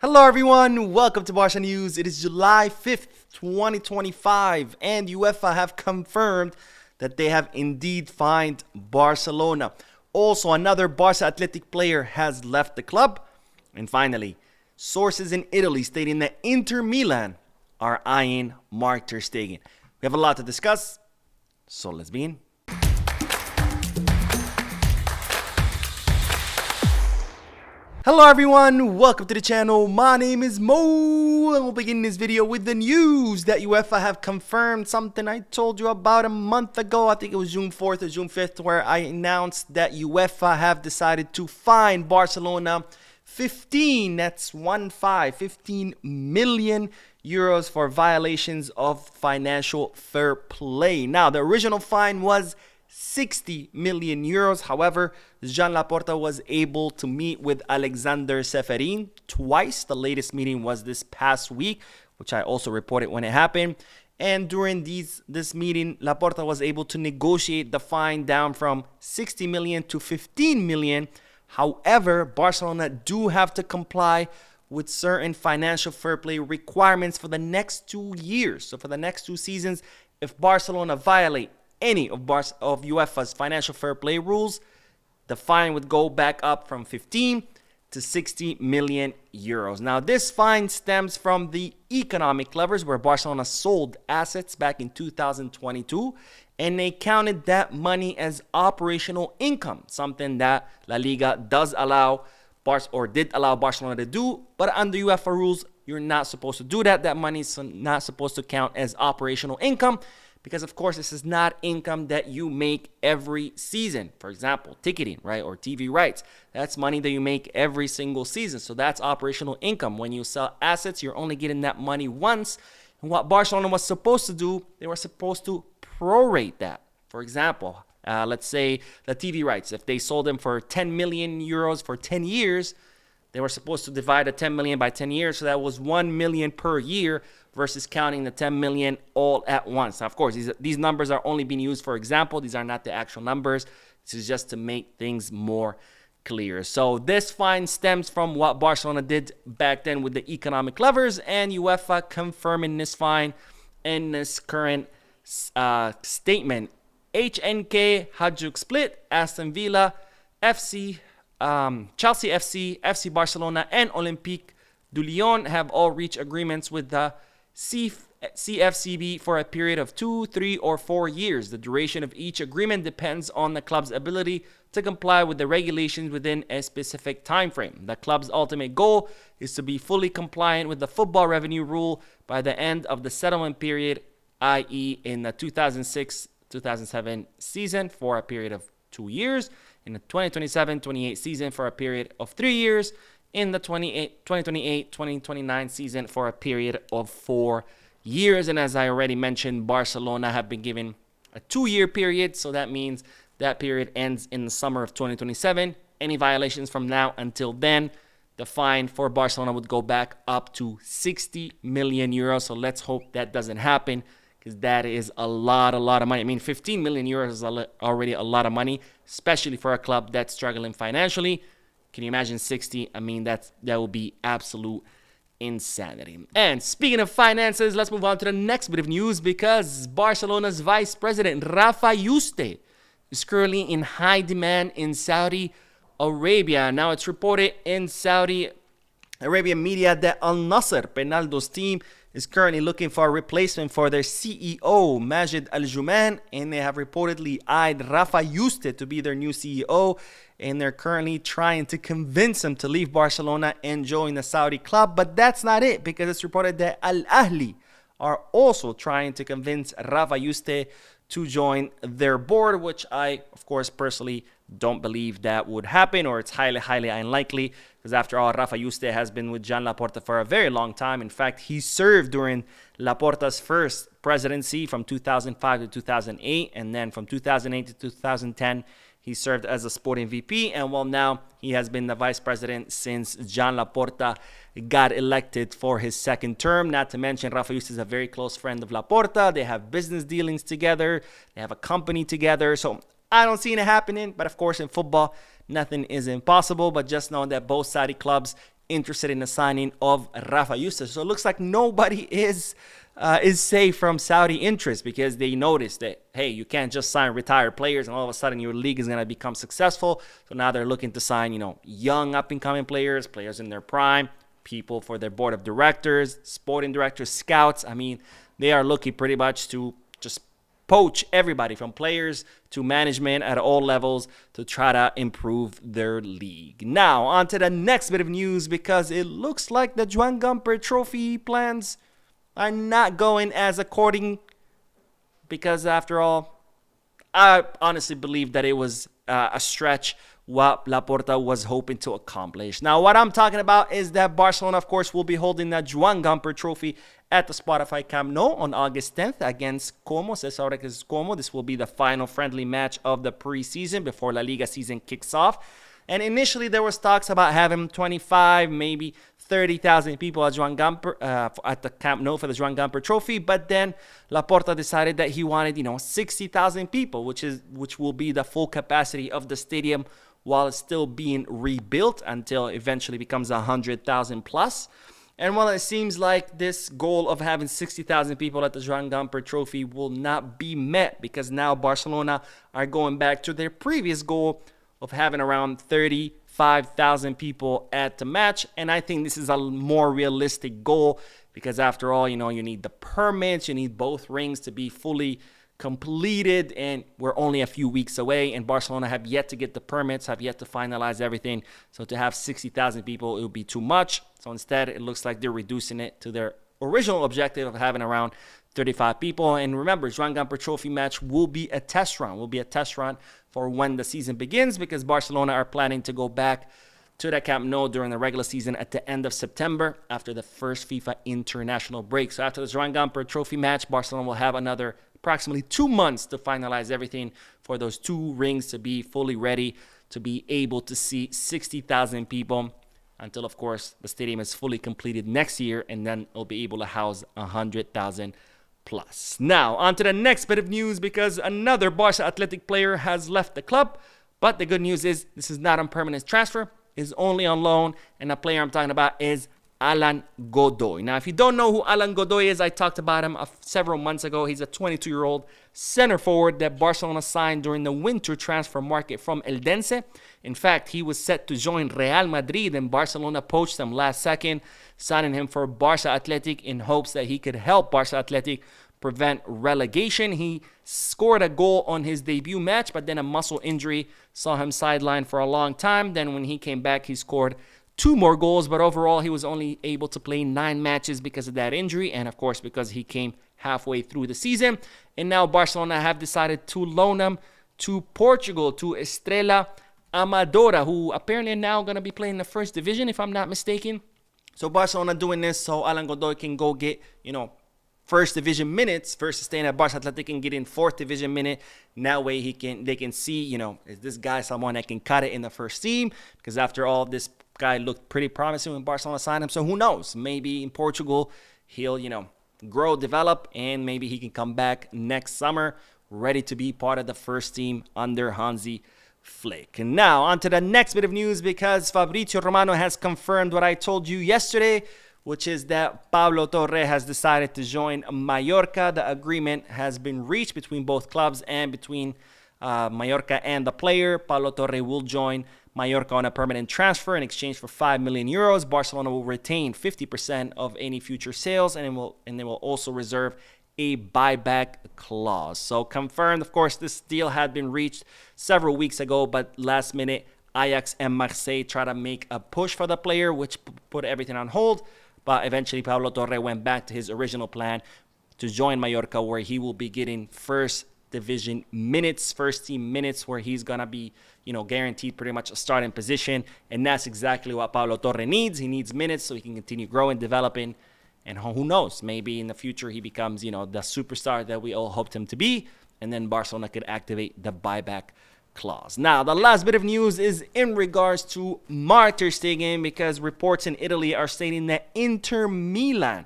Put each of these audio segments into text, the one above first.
Hello everyone, welcome to Barca News. It is July 5th, 2025, and UEFA have confirmed that they have indeed fined Barcelona. Also, another Barca Athletic player has left the club. And finally, sources in Italy stating that Inter Milan are eyeing Mark Ter Stegen. We have a lot to discuss, so let's begin. Hello everyone, welcome to the channel. My name is Mo, and we'll begin this video with the news that UEFA have confirmed something I told you about a month ago. I think it was June 4th or June 5th, where I announced that UEFA have decided to fine Barcelona 15 million euros for violations of financial fair play. Now, the original fine was 60 million euros. However, Joan Laporta was able to meet with Alexander Ceferin twice. The latest meeting was this past week, which I also reported when it happened. And during this meeting, Laporta was able to negotiate the fine down from 60 million to 15 million. However, Barcelona do have to comply with certain financial fair play requirements for the next 2 years. So for the next 2 seasons, if Barcelona violate any of UEFA's financial fair play rules, the fine would go back up from 15 to 60 million euros. Now, this fine stems from the economic levers where Barcelona sold assets back in 2022, and they counted that money as operational income, something that La Liga does allow did allow Barcelona to do, but under UEFA rules, you're not supposed to do that. That money is not supposed to count as operational income, because of course this is not income that you make every season. For example, ticketing, right, or TV rights. That's money that you make every single season. So that's operational income. When you sell assets, you're only getting that money once. And what Barcelona was supposed to do, they were supposed to prorate that. For example, let's say the TV rights. If they sold them for 10 million euros for 10 years, they were supposed to divide the 10 million by 10 years. So that was 1 million per year versus counting the 10 million all at once. Now, of course, these numbers are only being used for example. These are not the actual numbers. This is just to make things more clear. So this fine stems from what Barcelona did back then with the economic levers, and UEFA confirming this fine in this current statement. HNK, Hajduk Split, Aston Villa, FC, Chelsea FC, FC Barcelona, and Olympique de Lyon have all reached agreements with the CFCB for a period of 2, 3, or 4 years. The duration of each agreement depends on the club's ability to comply with the regulations within a specific time frame. The club's ultimate goal is to be fully compliant with the football revenue rule by the end of the settlement period, i.e. in the 2006-2007 season for a period of 2 years, in the 2027-28 season for a period of 3 years, in the 2028-2029 season for a period of 4 years. And as I already mentioned, Barcelona have been given a 2-year period, so that means that period ends in the summer of 2027. Any violations from now until then, the fine for Barcelona would go back up to 60 million euros. So let's hope that doesn't happen, because that is a lot of money. I mean, 15 million euros is already a lot of money, especially for a club that's struggling financially. Can you imagine 60? I mean, that will be absolute insanity. And speaking of finances, let's move on to the next bit of news, because Barcelona's vice president, Rafa Yuste, is currently in high demand in Saudi Arabia. Now, it's reported in Saudi Arabia media that Al Nassr, Penaldo's team, is currently looking for a replacement for their CEO, Majid Al-Juman, and they have reportedly eyed Rafa Yuste to be their new CEO, and they're currently trying to convince him to leave Barcelona and join the Saudi club. But that's not it, because it's reported that Al Ahly are also trying to convince Rafa Yuste to join their board, which I, of course, personally don't believe that would happen, or it's highly unlikely, because after all, Rafa Yuste has been with Joan Laporta for a very long time. In fact, he served during Laporta's first presidency from 2005 to 2008, and then from 2008 to 2010, he served as a sporting VP, and well, now he has been the vice president since Joan Laporta got elected for his second term. Not to mention, Rafa Yuste is a very close friend of Laporta. They have business dealings together. They have a company together. So I don't see it happening, but of course, in football, nothing is impossible. But just know that both Saudi clubs interested in the signing of Rafa Yuste. So it looks like nobody is safe from Saudi interest, because they noticed that, hey, you can't just sign retired players and all of a sudden your league is going to become successful. So now they're looking to sign, young up-and-coming players, players in their prime, people for their board of directors, sporting directors, scouts. I mean, they are looking pretty much to just poach everybody from players to management at all levels to try to improve their league. Now, on to the next bit of news, because it looks like the Joan Gamper trophy plans are not going as according, because after all, I honestly believe that it was a stretch what Laporta was hoping to accomplish. Now, what I'm talking about is that Barcelona, of course, will be holding the Joan Gamper trophy at the Spotify Camp Nou on August 10th against Como. Cesar Como. This will be the final friendly match of the preseason before La Liga season kicks off. And initially, there was talks about having 25, maybe 30,000 people at Joan Gamper at the Camp Nou for the Joan Gamper trophy. But then Laporta decided that he wanted, 60,000 people, which will be the full capacity of the stadium while it's still being rebuilt until it eventually becomes 100,000 plus. And while it seems like this goal of having 60,000 people at the Joan Gamper trophy will not be met, because now Barcelona are going back to their previous goal of having around 35,000 people at the match. And I think this is a more realistic goal, because after all, you need the permits, you need both rings to be fully completed, and we're only a few weeks away, and Barcelona have yet to get the permits, have yet to finalize everything. So to have 60,000 people, it would be too much. So instead, it looks like they're reducing it to their original objective of having around 35 people. And remember, Joan Gamper trophy match will be a test run. For when the season begins, because Barcelona are planning to go back to the Camp Nou during the regular season at the end of September after the first FIFA international break. So after the Joan Gamper trophy match, Barcelona will have another approximately 2 months to finalize everything for those 2 rings to be fully ready to be able to see 60,000 people until, of course, the stadium is fully completed next year, and then it'll be able to house 100,000 plus. Now, on to the next bit of news, because another Barca Athletic player has left the club. But the good news is this is not a permanent transfer. It's only on loan, and the player I'm talking about is Alan Godoy. Now, if you don't know who Alan Godoy is, I talked about him several months ago. He's a 22-year-old center forward that Barcelona signed during the winter transfer market from Eldense. In fact, he was set to join Real Madrid, and Barcelona poached him last second, signing him for Barca Athletic in hopes that he could help Barca Athletic prevent relegation. He scored a goal on his debut match, but then a muscle injury saw him sidelined for a long time. Then when he came back, he scored 2 more goals, but overall he was only able to play 9 matches because of that injury, and of course because he came halfway through the season. And now Barcelona have decided to loan him to Portugal, to Estrela Amadora, who apparently are now going to be playing in the first division, if I'm not mistaken. So Barcelona doing this so Alan Godoy can go get, first division minutes versus staying at Barca Athletic and getting 4th division minute. And that way they can see, is this guy someone that can cut it in the first team? Because after all, this guy looked pretty promising when Barcelona signed him. So who knows? Maybe in Portugal he'll, grow, develop, and maybe he can come back next summer ready to be part of the first team under Hansi Flick. And now on to the next bit of news, because Fabrizio Romano has confirmed what I told you yesterday, which is that Pablo Torre has decided to join Mallorca. The agreement has been reached between both clubs and between Mallorca and the player. Pablo Torre will join Mallorca on a permanent transfer in exchange for 5 million euros. Barcelona will retain 50% of any future sales, and they will also reserve a buyback clause. So confirmed, of course, this deal had been reached several weeks ago, but last minute Ajax and Marseille tried to make a push for the player, which put everything on hold. But eventually Pablo Torre went back to his original plan to join Mallorca, where he will be getting first division minutes, first team minutes, where he's going to be, guaranteed pretty much a starting position. And that's exactly what Pablo Torre needs. He needs minutes so he can continue growing, developing. And who knows, maybe in the future he becomes, the superstar that we all hoped him to be. And then Barcelona could activate the buyback clause. Now, the last bit of news is in regards to Ter Stegen, because reports in Italy are stating that Inter Milan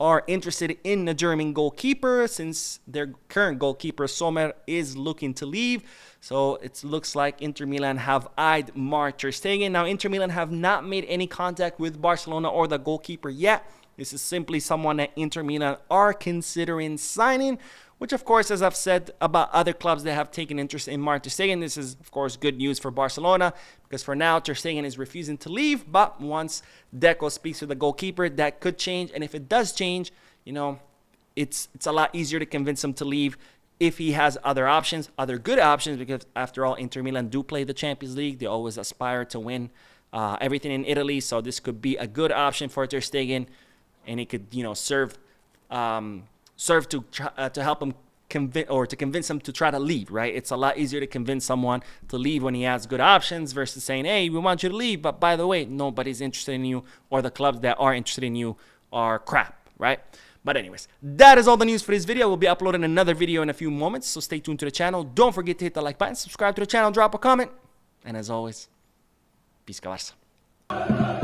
are interested in the German goalkeeper since their current goalkeeper Sommer is looking to leave. So it looks like Inter Milan have eyed Ter Stegen. Now, Inter Milan have not made any contact with Barcelona or the goalkeeper yet. This is simply someone that Inter Milan are considering signing, which, of course, as I've said about other clubs that have taken interest in Ter Stegen, this is, of course, good news for Barcelona because for now, Ter Stegen is refusing to leave. But once Deco speaks with the goalkeeper, that could change. And if it does change, you know, it's a lot easier to convince him to leave if he has other options, other good options, because after all, Inter Milan do play the Champions League. They always aspire to win everything in Italy. So this could be a good option for Ter Stegen, and it could, you know, serve to help him convince him to try to leave, right? It's a lot easier to convince someone to leave when he has good options versus saying, hey, we want you to leave, but by the way, nobody's interested in you, or the clubs that are interested in you are crap, right? But anyways, that is all the news for this video. We'll be uploading another video in a few moments, so stay tuned to the channel. Don't forget to hit the like button, subscribe to the channel, drop a comment, and as always, peace, Barca.